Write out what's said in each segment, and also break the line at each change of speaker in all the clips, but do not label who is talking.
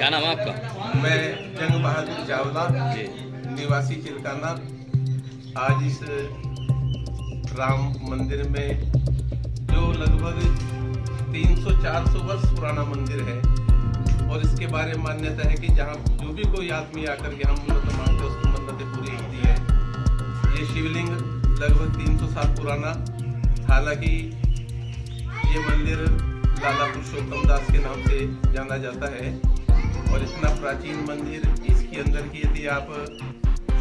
क्या नाम है आपका?
मैं जंग बहादुर चावला
जी।
निवासी चिलकाना। आज इस राम मंदिर में जो लगभग 300-400 वर्ष पुराना मंदिर है और इसके बारे में मान्यता है कि जहाँ जो भी कोई आदमी आकर के हम मन्नत मांगते हैं उसकी मन्नतें पूरी होती है। ये शिवलिंग लगभग 300 साल पुराना, हालांकि ये मंदिर लाला पुरुषोत्तम दास के नाम से जाना जाता है और इतना प्राचीन मंदिर, इसके अंदर की यदि आप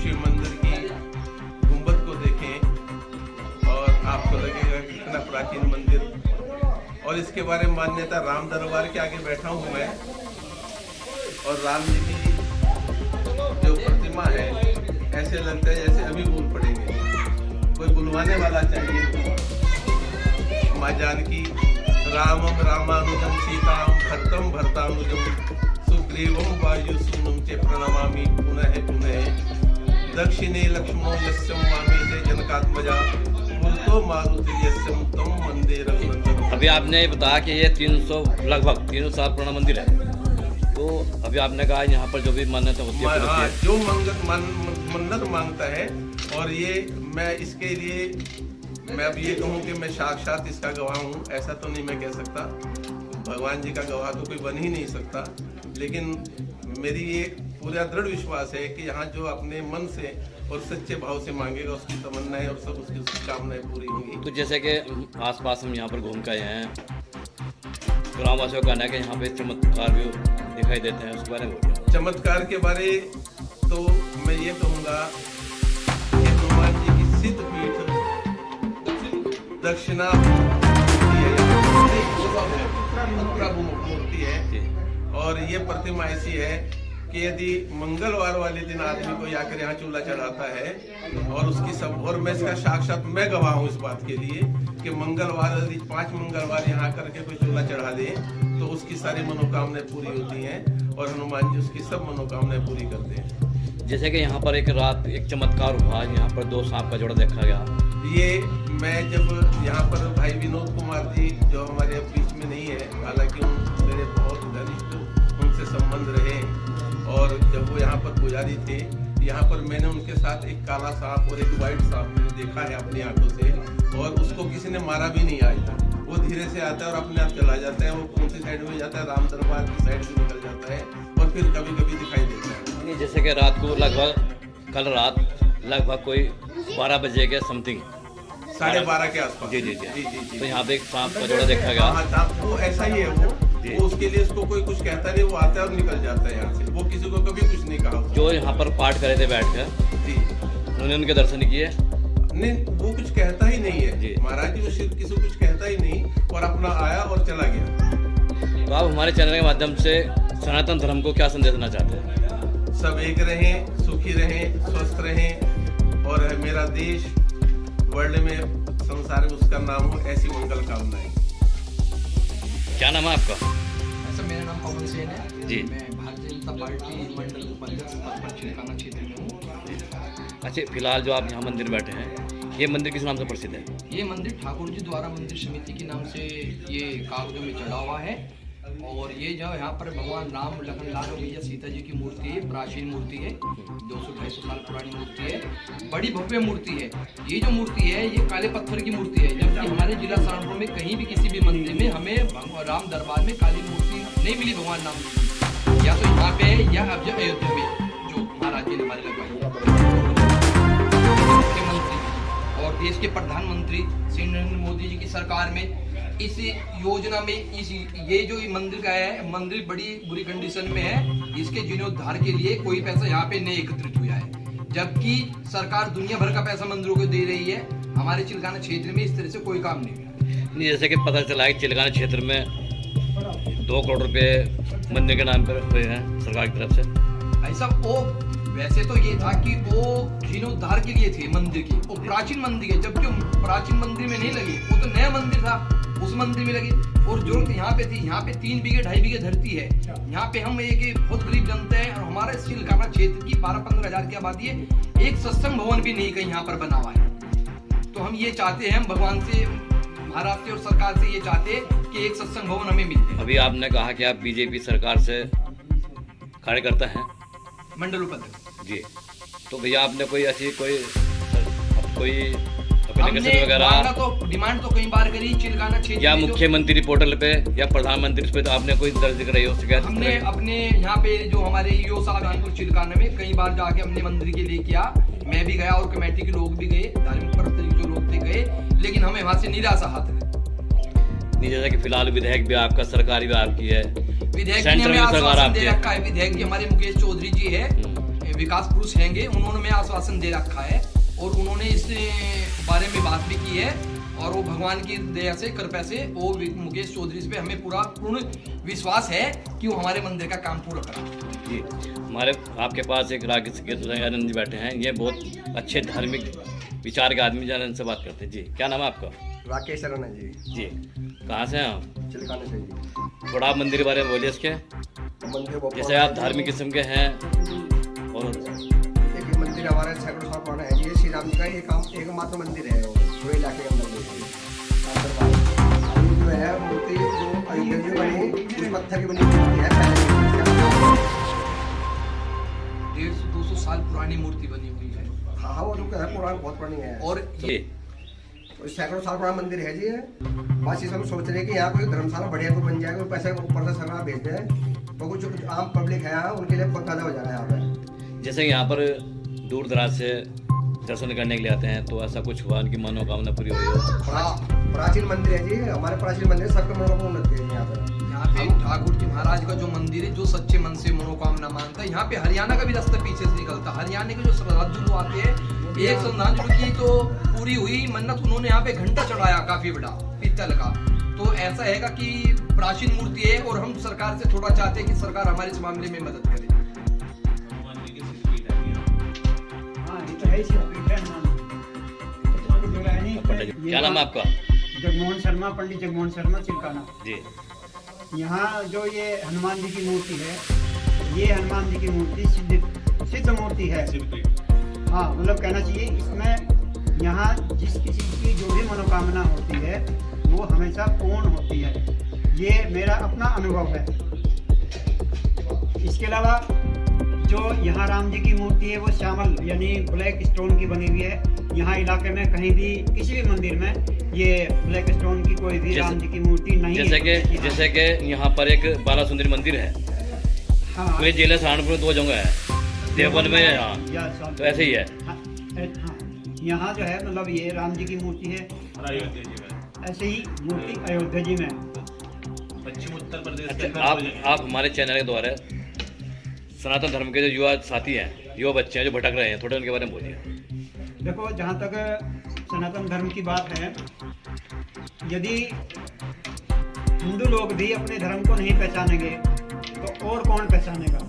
शिव मंदिर की गुंबद को देखें और आपको लगेगा कि इतना प्राचीन मंदिर। और इसके बारे में मान्यता, राम दरबार के आगे बैठा हूँ मैं और राम जी की जो प्रतिमा है ऐसे लगता है जैसे अभी बोल पड़ेंगे, कोई बुलवाने वाला चाहिए। माँ जानकी रामम रामानुजम सीताम भरतम भरतानुजम सुग्रीवम वायुसूनुम चे प्रणमामि पुनः पुनः दक्षिणे लक्ष्मणो यस्यम मामे से जनकात्मजा मूर्तो मारुति यस्यम तम वंदे रघुनंदनम।
अभी आपने बताया कि ये लगभग 300 साल पुराना मंदिर है, तो अभी आपने कहा यहाँ पर जो भी मन्नत होती है
जो मन्नत मांगता है, और ये मैं इसके लिए मैं अब ये कहूँ कि मैं साक्षात इसका गवाह हूँ ऐसा तो नहीं मैं कह सकता, भगवान जी का गवाह तो कोई बन ही नहीं सकता, लेकिन मेरी ये पूरा दृढ़ विश्वास है कि यहाँ जो अपने मन से और सच्चे भाव से मांगेगा उसकी तमन्नाएं और सब उसकी कामनाएं पूरी होंगी।
तो जैसे कि आसपास हम यहाँ पर घूम के आए हैं, ग्रामवासियों का कहना है कि यहाँ पे चमत्कार भी दिखाई देते हैं, उसके बारे में
चमत्कार के बारे तो मैं ये कहूँगा कि हनुमान जी की सिद्ध पीठ दक्षिणा मूर्ति है और ये प्रतिमा ऐसी है कि यदि मंगलवार वाले दिन आदमी को आकर यहाँ चूल्हा चढ़ाता है और उसकी सब, और मैं इसका साक्षात मैं गवाह हूँ इस बात के लिए कि मंगलवार यदि 5 मंगलवार यहाँ करके कोई चूल्हा चढ़ा दे तो उसकी सारी मनोकामनाएं पूरी होती हैं और हनुमान जी उसकी सब मनोकामनाएं पूरी करते हैं।
जैसे कि यहाँ पर एक रात एक चमत्कार हुआ, यहाँ पर 2 सांप का जोड़ा देखा गया।
ये मैं जब यहाँ पर भाई विनोद कुमार जी जो हमारे बीच में नहीं है, हालांकि मेरे बहुत घनिष्ठ उनसे संबंध रहे, और जब वो यहाँ पर पुजारी थे, यहाँ पर मैंने उनके साथ एक काला सांप और एक व्हाइट सांप मैंने देखा है अपनी आंखों से, और उसको किसी ने मारा भी नहीं आज तक। वो धीरे से आता है और अपने आप चला जाता है, वो कौन सी साइड में जाता है, राम दरबार की साइड से निकल जाता है और फिर कभी कभी दिखाई देता है।
जैसे कि रात को कल रात लगभग कोई 12 बजे के समथिंग
12:30 के आसपास
जी। तो यहाँ पे एक सांप का जोड़ा देखा गया।
हाँ, वो ऐसा ही है वो उसके लिए उसको कोई कुछ कहता नहीं, वो आता है और निकल जाता है यहाँ से, वो किसी को कभी कुछ नहीं कहा।
जो यहाँ पर पाठ करे थे बैठ कर
जी,
उन्होंने उनके दर्शन किए
नहीं, वो कुछ कहता ही नहीं है महाराज जी, वो सिर्फ किसी को कुछ कहता ही नहीं और अपना आया और चला गया।
तो आप हमारे चैनल के माध्यम से सनातन धर्म को क्या संदेश देना चाहते हैं?
सब एक रहें, सुखी रहें, स्वस्थ रहें और मेरा देश वर्ल्ड में, संसार में उसका नाम हो, ऐसी मंगल कामनाएं।
क्या नाम है आपका?
सर मेरा नाम पवन सेन है
जी।
मैं भारतीय जनता पार्टी मंडल उपाध्यक्ष पद पर चिलकाना क्षेत्र में हूँ।
अच्छा, फिलहाल जो आप यहाँ मंदिर बैठे हैं, ये मंदिर किस नाम से प्रसिद्ध है?
ये मंदिर ठाकुर जी द्वारा मंदिर समिति के नाम से ये कागजों में चढ़ा हुआ है, और ये जो यहाँ पर भगवान राम लखन लाल और भैया सीता जी की मूर्ति है, प्राचीन मूर्ति है, 200-250 साल पुरानी मूर्ति है, बड़ी भव्य मूर्ति है। ये जो मूर्ति है ये काले पत्थर की मूर्ति है, जबकि हमारे जिला सहारनपुर में कहीं भी किसी भी मंदिर में हमें राम दरबार में काली मूर्ति नहीं मिली भगवान राम की, या तो यहाँ पे है या अब अयोध्या में जो महाराज जी ने हमारे लगवाई। मुख्यमंत्री और देश के प्रधानमंत्री श्री नरेंद्र मोदी जी की सरकार में इस योजना में ये जो मंदिर का है, मंदिर बड़ी बुरी कंडीशन में है, इसके जीर्णोद्धार के लिए कोई पैसा यहाँ पे नहीं एकत्रित हुआ है, जबकि सरकार दुनिया भर का पैसा मंदिरों को दे रही है। हमारे चिलकाना क्षेत्र में इस तरह से कोई काम नहीं हुआ।
जैसे कि पता चला है चिलकाना क्षेत्र में 2 करोड़ रुपए मंदिर के नाम पर हुए हैं सरकार की तरफ से।
ऐसा वो वैसे तो ये था कि वो जीर्णोद्धार के लिए थे मंदिर की, वो प्राचीन मंदिर है, जबकि प्राचीन मंदिर में नहीं लगी, वो तो नया मंदिर था, उस मंदिर में लगी। और जरूरत यहाँ पे थी, यहाँ पे 3 बीघे 2.5 बीघे धरती है, यहाँ पे हम एक बहुत गरीब जनता है और हमारे चिलकाना क्षेत्र की 12-15 हजार की आबादी है, एक सत्संग भवन भी नहीं कहीं यहाँ पर बना हुआ है। तो हम ये चाहते हैं, हम भगवान से, महाराज से और सरकार से ये चाहते हैं कि एक सत्संग भवन हमें मिले।
अभी आपने कहा कि आप बीजेपी सरकार से कार्यकर्ता हैं
मंडल उपाध्यक्ष।
जी। तो भैया आपने कोई ऐसी कोई
हमने
एप्लीकेशन वगैरह
तो डिमांड तो कई बार करी चिलकाना क्षेत्र
या
में जो-
मुख्यमंत्री पोर्टल पे या प्रधानमंत्री पे, तो आपने कोई दर्ज कराई हो शिकायत?
हमने अपने यहाँ पे जो हमारे ईओ साहब कानपुर चिलकाना में कई बार जाके हमने मंदिर के लिए किया, मैं भी गया और कमेटी के लोग भी गए, धार्मिक पर्व जो लोग थे गए, लेकिन हमें वहाँ से निराशा हाथ लगी।
नहीं, जैसा कि फिलहाल विधेयक भी आपका सरकारी भी आपकी है,
विधेयक
सेंटर
ने हमें
में सरकार
आश्वासन
आपकी
दे
है।
रखा है। विधेयक जी हमारे मुकेश चौधरी जी है, विकास पुरुष हैंगे, उन्होंने हमें आश्वासन दे रखा है और उन्होंने इस बारे में बात भी की है और वो भगवान की दया से कृपा से वो मुकेश चौधरी पे हमें पूर्ण विश्वास है कि वो हमारे मंदिर का काम पूरा करेंगे।
जी। हमारे आपके पास एक राकेश आनंद जी बैठे हैं, ये बहुत अच्छे धार्मिक विचार के आदमी जो इनसे बात करते हैं। जी, क्या नाम है आपका?
राकेश अरोड़ा जी।
जी, कहाँ से हैं आप?
चिलकाने से जी।
थोड़ा आप मंदिर के बारे में बोलिए इसके।
मंदिर वो
जैसे आप धार्मिक किस्म के हैं और
एक ही मंदिर हमारे सैकड़ों साल पुराना है जी, ये श्री राम जी का एकमात्र मंदिर है वो पूरे इलाके के अंदर जो है मूर्ति जो अयोध्या में बनी उस पत्थर की बनी मूर्ति है, पहले
150-200 साल पुरानी मूर्ति बनी हुई है
हाँ वो जो है पुरानी बहुत पुरानी है
और
ये
तो सैकड़ों साल पुराना मंदिर है जी। बस इस हम सोच रहे हैं कि यहाँ कोई धर्मशाला बढ़िया कोई बन जाएगा, पैसे ऊपर से सरकार भेज दे तो कुछ आम पब्लिक है यहाँ उनके लिए बहुत फायदा हो जाएगा यहाँ पे।
जैसे यहाँ पर दूर दराज से दर्शन करने के लिए आते हैं, तो ऐसा कुछ हुआ उनकी मनोकामना पूरी हुई हो?
प्राचीन मंदिर है जी, हमारे प्राचीन मंदिर सबके मनोकामना उन्नति है यहाँ पर।
यहाँ पे ठाकुर जी महाराज का जो मंदिर है, जो सच्चे मन से मनोकामना मानता है, यहाँ पे हरियाणा का भी रास्ता पीछे से निकलता है। हरियाणा के जो श्रद्धालु आते हैं, एक श्रद्धालु की तो पूरी हुई मन्नत, उन्होंने यहाँ पे घंटा चढ़ाया काफी बड़ा पीतल का। तो ऐसा है कि प्राचीन मूर्ति है और हम सरकार से थोड़ा चाहते हैं कि सरकार हमारे इस मामले में मदद करे।
क्या नाम है आपका?
जगमोहन शर्मा, पंडित जगमोहन शर्मा, चिलकाना।
जी।
यहाँ जो ये हनुमान जी की मूर्ति है, ये हनुमान जी की मूर्ति सिद्ध मूर्ति है। हाँ, मतलब कहना चाहिए इसमें यहाँ जिस किसी की जो भी मनोकामना होती है वो हमेशा पूर्ण होती है, ये मेरा अपना अनुभव है। इसके अलावा जो यहाँ राम जी की मूर्ति है वो श्यामल यानी ब्लैक स्टोन की बनी हुई है। यहाँ इलाके में कहीं भी किसी भी मंदिर में ये ब्लैक स्टोन की कोई भी राम जी की मूर्ति नहीं है।
जैसे कि यहाँ पर एक बाला सुंदरी मंदिर है,
हाँ,
तो ये जिले सहारनपुर में 2 जगह है, देवबंद में है यहाँ, तो ऐसे ही है।
हाँ, यहाँ जो है मतलब ये राम जी की मूर्ति है, ऐसे ही मूर्ति अयोध्या जी में।
पश्चिम उत्तर प्रदेश
अच्छा, आप हमारे चैनल के द्वारा सनातन धर्म के जो युवा साथी हैं, युवा बच्चे हैं जो भटक रहे हैं, थोड़ा उनके बारे में बोलिए।
देखो, जहाँ तक सनातन धर्म की बात है, यदि हिंदू लोग भी अपने धर्म को नहीं पहचानेंगे तो और कौन पहचानेगा।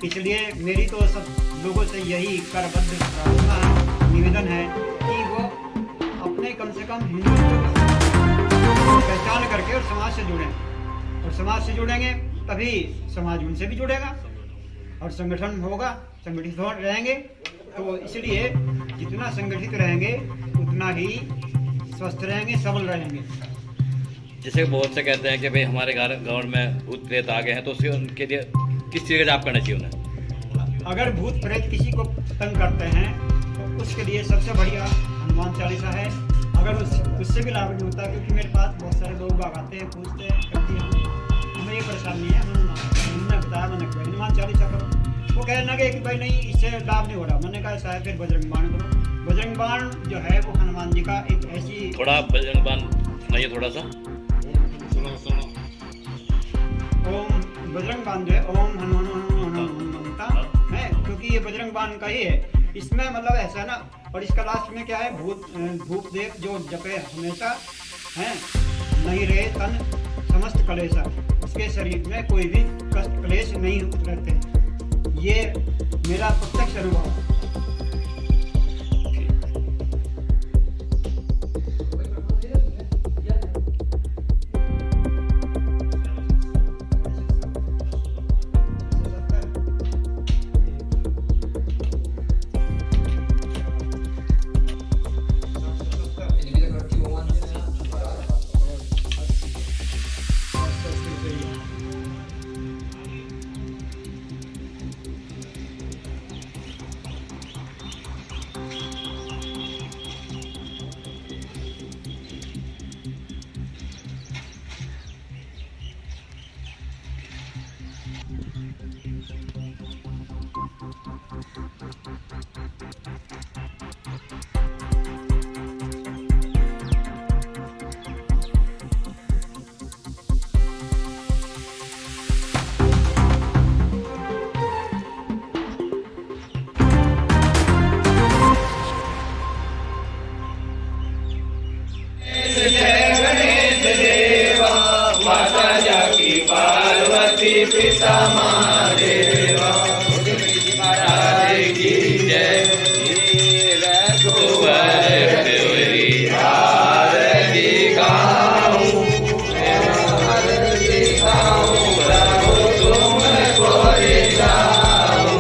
इसलिए मेरी तो सब लोगों से यही करबद्ध प्रार्थना है, निवेदन है कि वो अपने कम से कम हिंदू को पहचान करके और समाज से जुड़ें, और समाज से जुड़ेंगे तभी समाज उनसे भी जुड़ेगा और संगठन होगा, संगठित रहेंगे। तो इसलिए जितना संगठित रहेंगे उतना ही स्वस्थ रहेंगे, सबल रहेंगे।
जैसे बहुत से कहते हैं कि भाई हमारे गाँव में भूत प्रेत आ गए हैं, तो उसके उनके लिए किस चीज़ का जाप करना चाहिए उन्हें?
अगर भूत प्रेत किसी को तंग करते हैं तो उसके लिए सबसे बढ़िया हनुमान चालीसा है। अगर उससे भी लाभ नहीं होता, क्योंकि मेरे पास बहुत सारे लोग आते हैं, पूछते हैं, कहते हैं हमें ये परेशानी है, उन्होंने बताया, मैंने कहा हनुमान चालीसा करो। वो कहना कि भाई नहीं, इससे लाभ नहीं हो रहा। मैंने कहा शायद फिर बजरंग बाण करो। बजरंग बाण जो है वो हनुमान जी का एक ऐसी,
थोड़ा बजरंग बाण सुनाइए थोड़ा सा।
ओम बजरंग बाण जो है ओम हनुमंता है, क्योंकि ये बजरंग बाण का ही है। इसमें मतलब ऐसा है ना, और इसका लास्ट में क्या है, भूत देव जो जपे हमेशा है, नहीं रहे तन समस्त कलेशा, उसके शरीर में कोई भी कष्ट क्लेश नहीं रहते। ये मेरा प्रत्यक्ष अनुभव है।
पिता महादेवा महाराज की जय रघुवर तेरी आरती गाऊं आरती गाऊं प्रभु तुमको गाऊं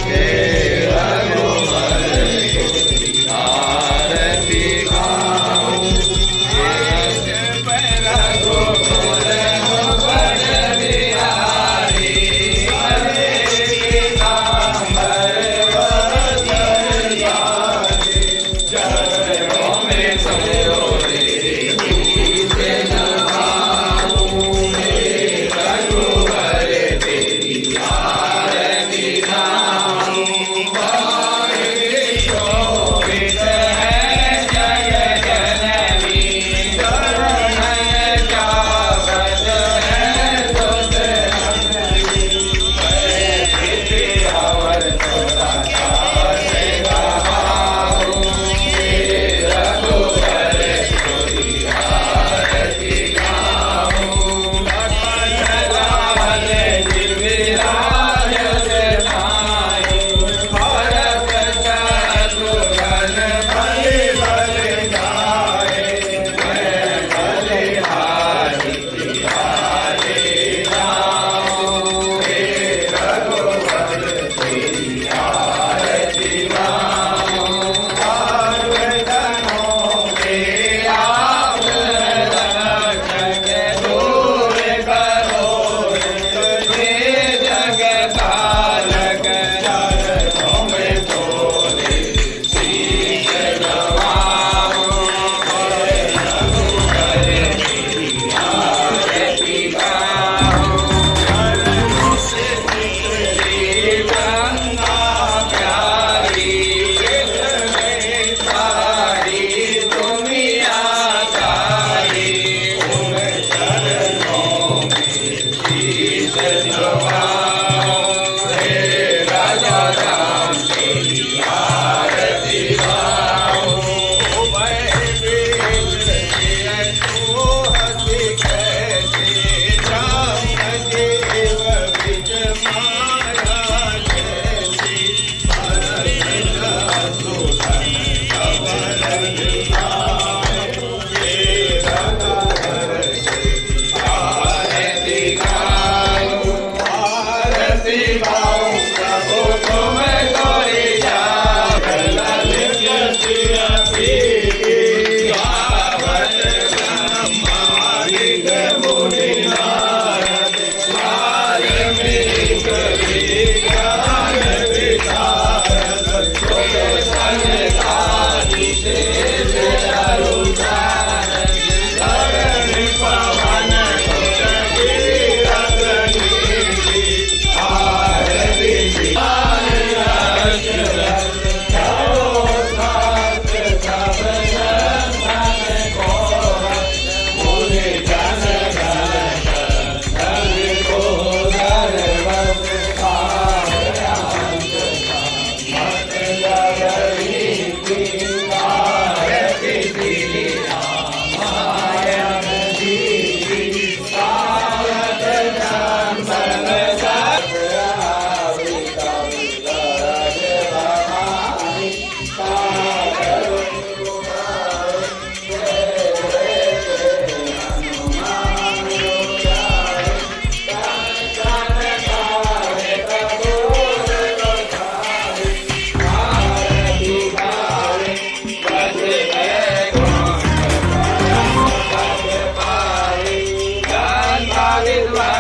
हे रघुवर तेरी आरती गाऊं हे रघुवर बड़ बिहारी हरे पीताम्बर वस्त्र जाने चरणों में सरोरे नीचे नहाऊं हे रघुवर तेरी आरती गाऊं बारे शोभित है जग जननी चरण जागत है सुत स्थिति अवर सदा चाहे गवाऊं हे रघुवर तेरी आरती गाऊं लखन लाल जिमिराज जनाई भरत शत्रुघ्न बलि बलि जाए मैं बलिहारी तिहारे जाऊं हे रघुवर तेरी आरती गाऊं आर्वजनों के आप रक्षक दूर करो तुझे जग पालक चरणों में तोरे शीश नवाऊं हे रघुवर तेरी आरती गाऊं चरणों से तेरी गंगा प्यारी इतने सारी दुनिया सारी उन चरणों में शीश नवाऊं हे राजा राम तेरी आरती गाऊं मैं बीच हसी कैसे राम जीव बिच माया जैसी भरत शत्रुघ्न कवन जाए हे रघुवर तेरी आरती गाऊं प्रभु तुमको जाऊं ललित सिरपी गावत ब्रह्मादिक मुनि नारद वाल्मीकि विज्ञान विशारद सुख संसारी शेष अरुचारद धरणि पवन सुत कीरत नीति आरती Hallelujah.